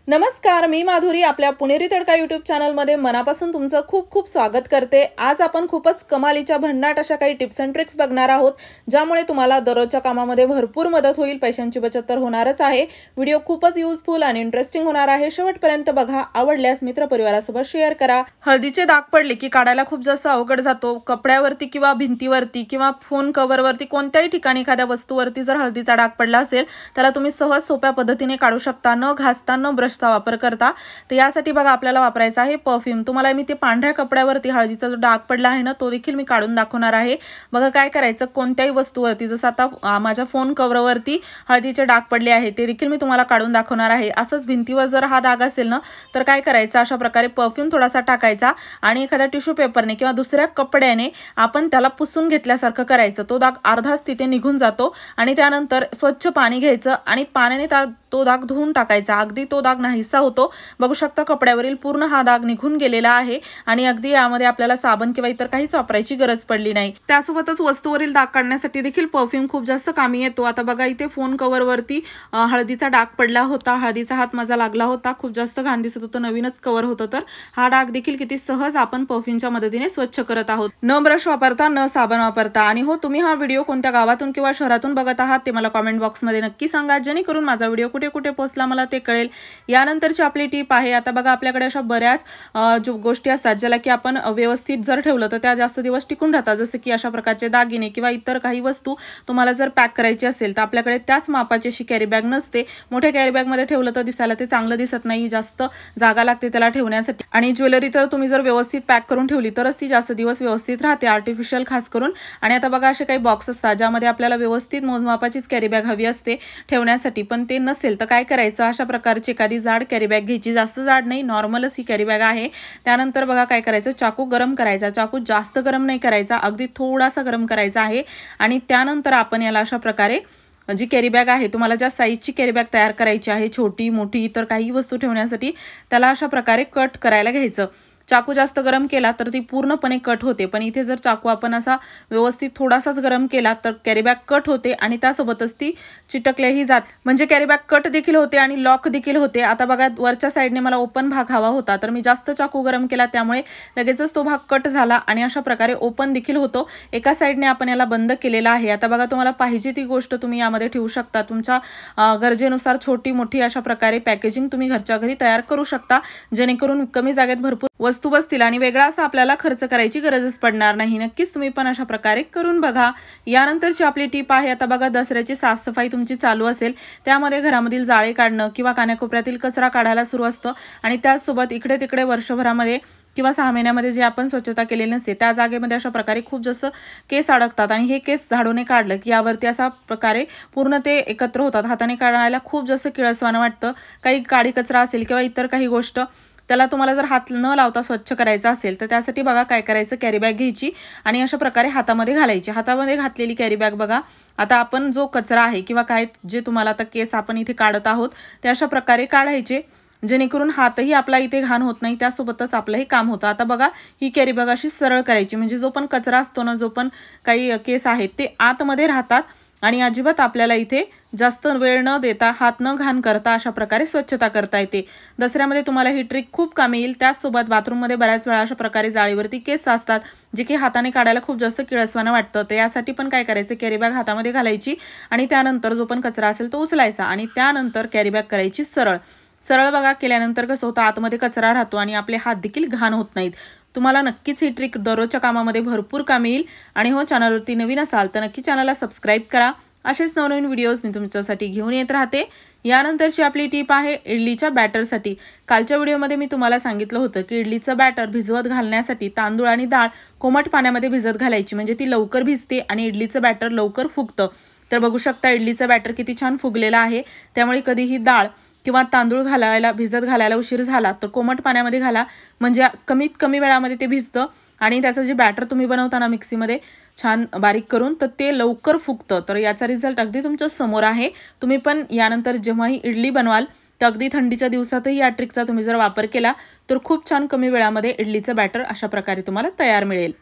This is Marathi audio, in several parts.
नमस्कार, मी माधुरी आपल्या पुणेरी तडका यूट्यूब चॅनलमध्ये मनापासून तुमचं खूप खूप स्वागत करते। आज आपण खूपच कमालीच्या भन्नाट अशा काही टिप्स अँड ट्रिक्स बघणार आहोत, ज्यामुळे तुम्हाला दररोजच्या कामामध्ये भरपूर मदत होईल, पैशांची बचत तर होणारच आहे। व्हिडिओ खूपच युजफुल आणि इंटरेस्टिंग होणार आहे, शेवटपर्यंत बघा। आवडल्यास मित्रपरिवारासोबत शेअर करा। हळदीचे डाग पडले की काढायला खूप जास्त अवघड जातो। कपड्यावरती किंवा भिंतीवरती किंवा फोन कव्हरवरती कोणत्याही ठिकाणी एखाद्या वस्तूवरती जर हळदीचा डाग पडला असेल, त्याला तुम्ही सहज सोप्या पद्धतीने काढू शकता, न घासता न ब्रश चा वापर करता। तर यासाठी बघा आपल्याला वापरायचा आहे परफ्यूम। तुम्हाला मी ते पांढऱ्या कपड्यावरती हळदीचा जो डाग पडला आहे ना, तो देखील मी काढून दाखवणार आहे। बघा काय करायचं, कोणत्याही वस्तूवरती जसं आता माझ्या फोन कव्हरवरती हळदीचे डाग पडले आहे, ते देखील मी तुम्हाला काढून दाखवणार आहे। असंच भिंतीवर जर हा डाग असेल ना, तर काय करायचं, अशा प्रकारे परफ्यूम थोडासा टाकायचा आणि एखाद्या टिश्यू पेपरने किंवा दुसऱ्या कपड्याने आपण त्याला पुसून घेतल्यासारखं करायचं। तो डाग अर्धाच तिथे निघून जातो आणि त्यानंतर स्वच्छ पाणी घ्यायचं आणि पाण्याने तो डाग धुवून टाकायचा। अगदी तो डाग नाहीसा होतो। बघू शकता कपड्यावरील पूर्ण हा डाग निघून गेलेला आहे आणि अगदी यामध्ये आपल्याला साबण किंवा इतर काहीच वापरायची गरज पडली नाही। त्यासोबतच वस्तूवरील डाग काढण्यासाठी देखील परफ्यूम खूप जास्त कामी येतो। आता बघा इथे फोन कव्हरवरती हळदीचा डाग पडला होता, हळदीचा हात माझा लागला होता, खूप जास्त घाण दिसत होतं, नवीनच कव्हर होतं। तर हा डाग देखील किती सहज आपण परफ्यूमच्या मदतीने स्वच्छ करत आहोत, न ब्रश वापरता न साबण वापरता। आणि हो, तुम्ही हा व्हिडिओ कोणत्या गावातून किंवा शहरातून बघत आहात ते मला कमेंट बॉक्समध्ये नक्की सांगा, जेणेकरून माझा व्हिडिओ कुठे कुठे पोहोचला मला ते कळेल। यानंतरची आपली टिप आहे, आता बघा आपल्याकडे अशा बऱ्याच गोष्टी असतात ज्याला की आपण व्यवस्थित जर ठेवलं तर त्या जास्त दिवस टिकून राहतात। जसे की अशा प्रकारचे दागिने किंवा इतर काही वस्तू तुम्हाला जर पॅक करायची असेल, तर आपल्याकडे त्याच मापाची अशी कॅरी बॅग नसते। मोठ्या कॅरी बॅग मध्ये ठेवलं तर दिसायला ते चांगलं दिसत नाही, जास्त जागा लागते त्याला ठेवण्यासाठी। आणि ज्वेलरी तर तुम्ही जर व्यवस्थित पॅक करून ठेवली तरच ती जास्त दिवस व्यवस्थित राहते, आर्टिफिशियल खास करून। आणि आता बघा असे काही बॉक्स असतात ज्यामध्ये आपल्याला व्यवस्थित मोजमापाचीच कॅरी बॅग हवी असते ठेवण्यासाठी, पण ते नसेल तर काय करायचं, अशा प्रकारची एखादी जाड कॅरी बॅग घ्यायची, जास्त जाड नाही, नॉर्मलच ही कॅरी बॅग आहे। त्यानंतर बघा काय करायचं, चाकू गरम करायचा। चाकू जास्त गरम नाही करायचा, अगदी थोडासा गरम करायचा आहे। आणि त्यानंतर आपण याला अशा प्रकारे जी कॅरी बॅग आहे, तुम्हाला ज्या साईजची कॅरी बॅग तयार करायची आहे, छोटी मोठी इतर काही वस्तू ठेवण्यासाठी, त्याला अशा प्रकारे कट करायला घ्यायचं। चाकू जास्त गरम केला तर ती पूर्णपणे कट होते, पण इथे जर चाकू आपण असा व्यवस्थित थोडासाच गरम केला तर कॅरी बॅग कट होते आणि त्यासोबतच ती चिटकल्याही जात, म्हणजे कॅरी बॅग कट देखील होते आणि लॉक देखील होते। आता बघा वरच्या साईडने मला ओपन भाग हवा होता, तर मी जास्त चाकू गरम केला, त्यामुळे लगेचच तो भाग कट झाला आणि अशा प्रकारे ओपन देखील होतो। एका साईडने आपण याला बंद केलेला आहे। आता बघा तुम्हाला पाहिजे ती गोष्ट तुम्ही यामध्ये ठेवू शकता, तुमच्या गरजेनुसार छोटी मोठी अशा प्रकारे पॅकेजिंग तुम्ही घरच्या घरी तयार करू शकता, जेणेकरून कमी जागेत भरपूर वस्तू बसतील आणि वेगळा असा आपल्याला खर्च करायची गरजच पडणार नाही। नक्कीच तुम्ही पण अशा प्रकारे करून बघा। यानंतरची आपली टिप आहे, आता बघा दसऱ्याची साफसफाई तुमची चालू असेल, त्यामध्ये घरामधील जाळे काढणं किंवा कानाकोपऱ्यातील कचरा काढायला सुरू असतं आणि त्याचसोबत इकडे तिकडे वर्षभरामध्ये किंवा 6 महिन्यामध्ये जे आपण स्वच्छता केलेली नसते त्या जागेमध्ये अशा प्रकारे खूप जास्त केस अडकतात आणि हे केस झाडूने काढलं की यावरती अशा प्रकारे पूर्ण ते एकत्र होतात। हाताने काढायला खूप जास्त किळसवाणं वाटतं। काही काडी कचरा असेल किंवा इतर काही गोष्ट, त्याला तुम्हाला जर हात न लावता स्वच्छ करायचा असेल तर त्यासाठी बघा काय करायचं, कॅरी बॅग घ्यायची आणि अशा प्रकारे हातामध्ये घालायची। हातामध्ये घातलेली कॅरी बॅग बघा, आता आपण जो कचरा आहे किंवा काय जे तुम्हाला आता केस आपण इथे काढत आहोत ते अशा प्रकारे काढायचे, जेणेकरून हातही आपला इथे घाण होत नाही, त्यासोबतच आपलं हे काम होतं। आता बघा ही कॅरी बॅग अशी सरळ करायची, म्हणजे जो पण कचरा असतो ना, जो पण काही केस आहेत ते आतमध्ये राहतात आणि अजिबात आपल्याला इथे जास्त वेळ न देता, हात न घाण करता अशा प्रकारे स्वच्छता करता येते। दसऱ्यामध्ये तुम्हाला ही ट्रिक खूप कामी येईल। त्याचसोबत बाथरूममध्ये बऱ्याच वेळा अशा प्रकारे जाळीवरती केस असतात, जे की हाताने काढायला खूप जास्त किळसवाणं वाटतं। तर यासाठी पण काय करायचं, कॅरी बॅग हातामध्ये घालायची आणि त्यानंतर जो पण कचरा असेल तो उचलायचा आणि त्यानंतर कॅरी बॅग करायची सरळ सरळ। बघा केल्यानंतर कसं होतं, आतमध्ये कचरा राहतो आणि आपले हात देखील घाण होत नाहीत। तुम्हाला नक्कीच ही ट्रिक दररोजच्या कामामध्ये भरपूर कामी येईल। आणि हो, चॅनलवरती नवीन असाल तर नक्की चॅनलला सबस्क्राईब करा, असेच नवनवीन व्हिडिओज मी तुमच्यासाठी घेऊन येत राहते। यानंतरची आपली टिप आहे इडलीच्या बॅटरसाठी। कालच्या व्हिडिओमध्ये मी तुम्हाला सांगितलं होतं की इडलीचं बॅटर भिजवत घालण्यासाठी तांदूळ आणि डाळ कोमट पाण्यामध्ये भिजत घालायची, म्हणजे ती लवकर भिजते आणि इडलीचं बॅटर लवकर फुगतं। तर बघू शकता इडलीचं बॅटर किती छान फुगलेलं आहे, त्यामुळे कधीही डाळ किंवा तांदूळ भिजत घालायला उशीर झाला तर कोमट पाण्यामध्ये घाला, म्हणजे कमीत कमी वेळामध्ये ते भिजतं आणि त्याचं जे बॅटर तुम्ही बनवताना मिक्सीमध्ये छान बारीक करून, तर ते लवकर फुगतं। तर याचा रिझल्ट अगदी तुमच्या समोर आहे। तुम्ही पण यानंतर जेव्हाही इडली बनवाल तर अगदी थंडीच्या दिवसातही या ट्रिकचा तुम्ही जर वापर केला तर खूप छान कमी वेळामध्ये इडलीचं बॅटर अशा प्रकारे तुम्हाला तयार मिळेल।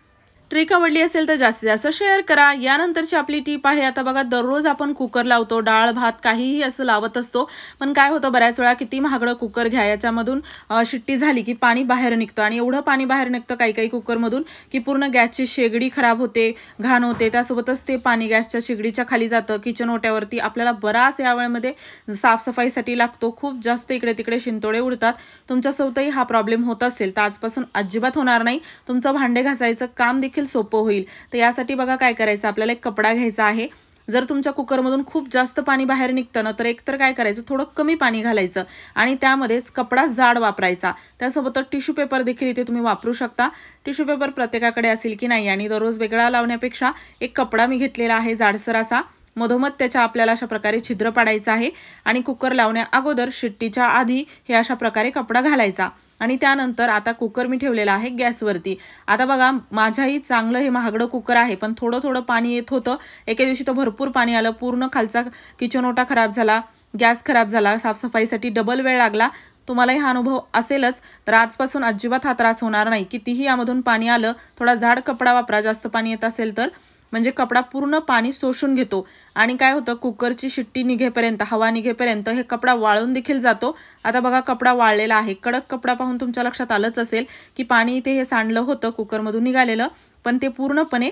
ट्रिक आवडली असेल तर जास्तीत जास्त शेअर करा। यानंतरची आपली टिप आहे, आता बघा दररोज आपण कुकर लावतो, डाळ भात काहीही असं लावत असतो, पण काय होतं बऱ्याच वेळा किती महागडं कुकर घ्या, याच्यामधून शिट्टी झाली की पाणी बाहेर निघतं आणि एवढं पाणी बाहेर निघतं काही काही कुकरमधून की पूर्ण गॅसची शेगडी खराब होते, घाण होते, त्यासोबतच ते पाणी गॅसच्या शेगडीच्या खाली जातं, किचन ओट्यावरती आपल्याला बराच या वेळेमध्ये साफसफाईसाठी लागतो, खूप जास्त इकडे तिकडे शिंतोडे उडतात। तुमच्यासोबतही हा प्रॉब्लेम होत असेल तर आजपासून अजिबात होणार नाही, तुमचं भांडे घासायचं काम देखील सोपं होईल। तर यासाठी बघा काय करायचं, आपल्याला एक कपडा घ्यायचा आहे। जर तुमच्या कुकरमधून खूप जास्त पाणी बाहेर निघतं ना, तर एकतर काय करायचं, थोडं कमी पाणी घालायचं आणि त्यामध्येच कपडा जाड वापरायचा, त्यासोबत टिश्यू पेपर देखील इथे तुम्ही वापरू शकता। टिश्यू पेपर प्रत्येकाकडे असेल की नाही, आणि दररोज वेगळा लावण्यापेक्षा एक कपडा मी घेतलेला आहे जाडसर असा, मधोमध त्याच्या आपल्याला अशा प्रकारे छिद्र पाडायचं आहे आणि कुकर लावण्या अगोदर शिट्टीच्या आधी हे अशा प्रकारे कपडा घालायचा आणि त्यानंतर आता कुकर मी ठेवलेला आहे गॅसवरती। आता बघा माझ्याही चांगलं हे महागडं कुकर आहे, पण थोडं थोडं पाणी येत होतं, एके दिवशी तर भरपूर पाणी आलं, पूर्ण खालचा किचन ओटा खराब झाला, गॅस खराब झाला, साफसफाईसाठी डबल वेळ लागला। तुम्हालाही हा अनुभव असेलच, तर आजपासून अजिबात हा त्रास होणार नाही। कितीही यामधून पाणी आलं, थोडा जाड कपडा वापरा, जास्त पाणी येत असेल तर, म्हणजे कपडा पूर्ण पाणी शोषून घेतो आणि काय होतं, कुकरची शिट्टी निघेपर्यंत, हवा निघेपर्यंत हे कपडा वाळून देखील जातो। आता बघा कपडा वाळलेला आहे, कडक कपडा पाहून तुमच्या लक्षात आलंच असेल की पाणी इथे हे सांडलं होतं कुकरमधून निघालेलं, पण ते पूर्णपणे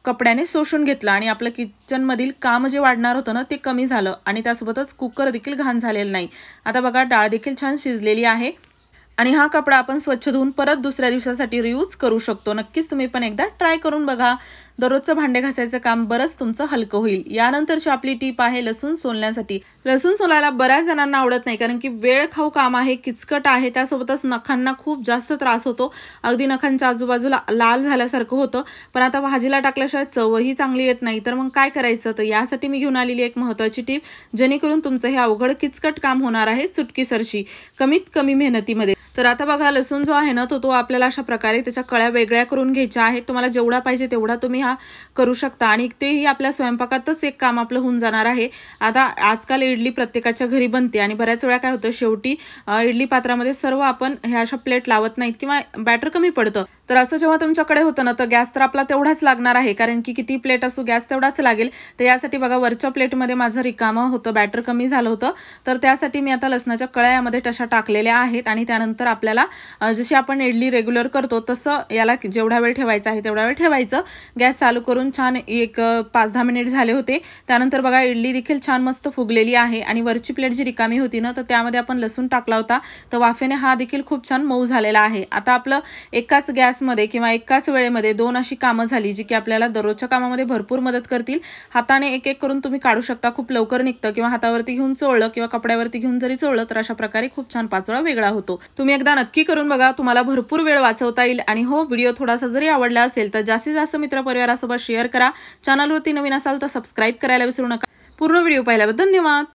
कपड्याने शोषून घेतलं आणि आपलं किचनमधील काम जे वाढणार होतं ना, ते कमी झालं आणि त्यासोबतच कुकर देखील घाण झालेलं नाही। आता बघा डाळ देखील छान शिजलेली आहे आणि हा कपडा आपण स्वच्छ धुवून परत दुसऱ्या दिवसासाठी रियूज करू शकतो। नक्कीच तुम्ही पण एकदा ट्राय करून बघा, दररोजचं भांडे घासायचं काम बरंच तुमचं हलकं होईल। यानंतरची आपली टीप आहे लसूण सोलण्यासाठी। लसूण सोलायला बऱ्याच जणांना आवडत नाही, कारण की वेळ खाऊ काम आहे, किचकट आहे, त्यासोबतच नखांना खूप जास्त त्रास होतो, अगदी नखांच्या आजूबाजूला लाल झाल्यासारखं होतं, पण आता भाजीला टाकल्याशिवाय चवही चांगली येत नाही, तर मग काय करायचं, तर यासाठी मी घेऊन आलेली एक महत्त्वाची टीप, जेणेकरून तुमचं हे अवघड किचकट काम होणार आहे चुटकीसरशी, कमीत कमी मेहनतीमध्ये। तर आता बघा लसूण जो आहे ना, तो आपल्याला अशा प्रकारे त्याच्या कळ्या वेगळ्या करून घ्यायच्या आहेत। तुम्हाला जेवढा पाहिजे तेवढा तुम्ही हा करू शकता आणि तेही आपल्या स्वयंपाकातच एक काम आपलं होऊन जाणार आहे। आता आजकाल इडली प्रत्येकाच्या घरी बनते आणि बऱ्याच वेळा काय होतं, शेवटी इडली पात्रामध्ये सर्व आपण ह्या अशा प्लेट लावत नाहीत किंवा बॅटर कमी पडतं, तर असं जेव्हा तुमच्याकडे होतं ना, तर गॅस तर आपला तेवढाच लागणार आहे, कारण की किती प्लेट असो गॅस तेवढाच लागेल। तर यासाठी बघा वरच्या प्लेटमध्ये माझं रिकामं होतं, बॅटर कमी झालं होतं, तर त्यासाठी मी आता लसणाच्या कळ्या यामध्ये तशा टाकलेल्या आहेत आणि त्यानंतर आपल्याला जशी आपण इडली रेग्युलर करतो तसं याला जेवढा वेळ ठेवायचा आहे तेवढा वेळ ठेवायचं। गॅस चालू करून छान एक 5-10 मिनिट झाले होते, त्यानंतर बघा इडली देखील छान मस्त फुगलेली आहे आणि वरची प्लेट जी रिकामी होती ना, तर त्यामध्ये आपण लसूण टाकला होता, तर वाफेने हा देखील खूप छान मऊ झालेला आहे। आता आपलं एकाच गॅसमध्ये किंवा एकाच वेळेमध्ये 2 अशी कामं झाली जी की आपल्याला दररोजच्या कामामध्ये भरपूर मदत करतील। हाताने एक एक करून तुम्ही काढू शकता, खूप लवकर निघतं, किंवा हातावरती घेऊन चोळलं किंवा कपड्यावरती घेऊन जरी चोळलं तर अशा प्रकारे खूप छान पाचोळा वेगळा होतो। तुम्ही एकदा नक्की करून बघा, तुम्हाला भरपूर वेळ वाचवता येईल। आणि हो, व्हिडिओ थोडासा जरी आवडला असेल तर जास्तीत जास्त मित्रपरिवारासोबत शेअर करा। चॅनलवरती नवीन असाल तर सबस्क्राईब करायला विसरू नका। पूर्ण व्हिडिओ पाहिल्याबद्दल धन्यवाद।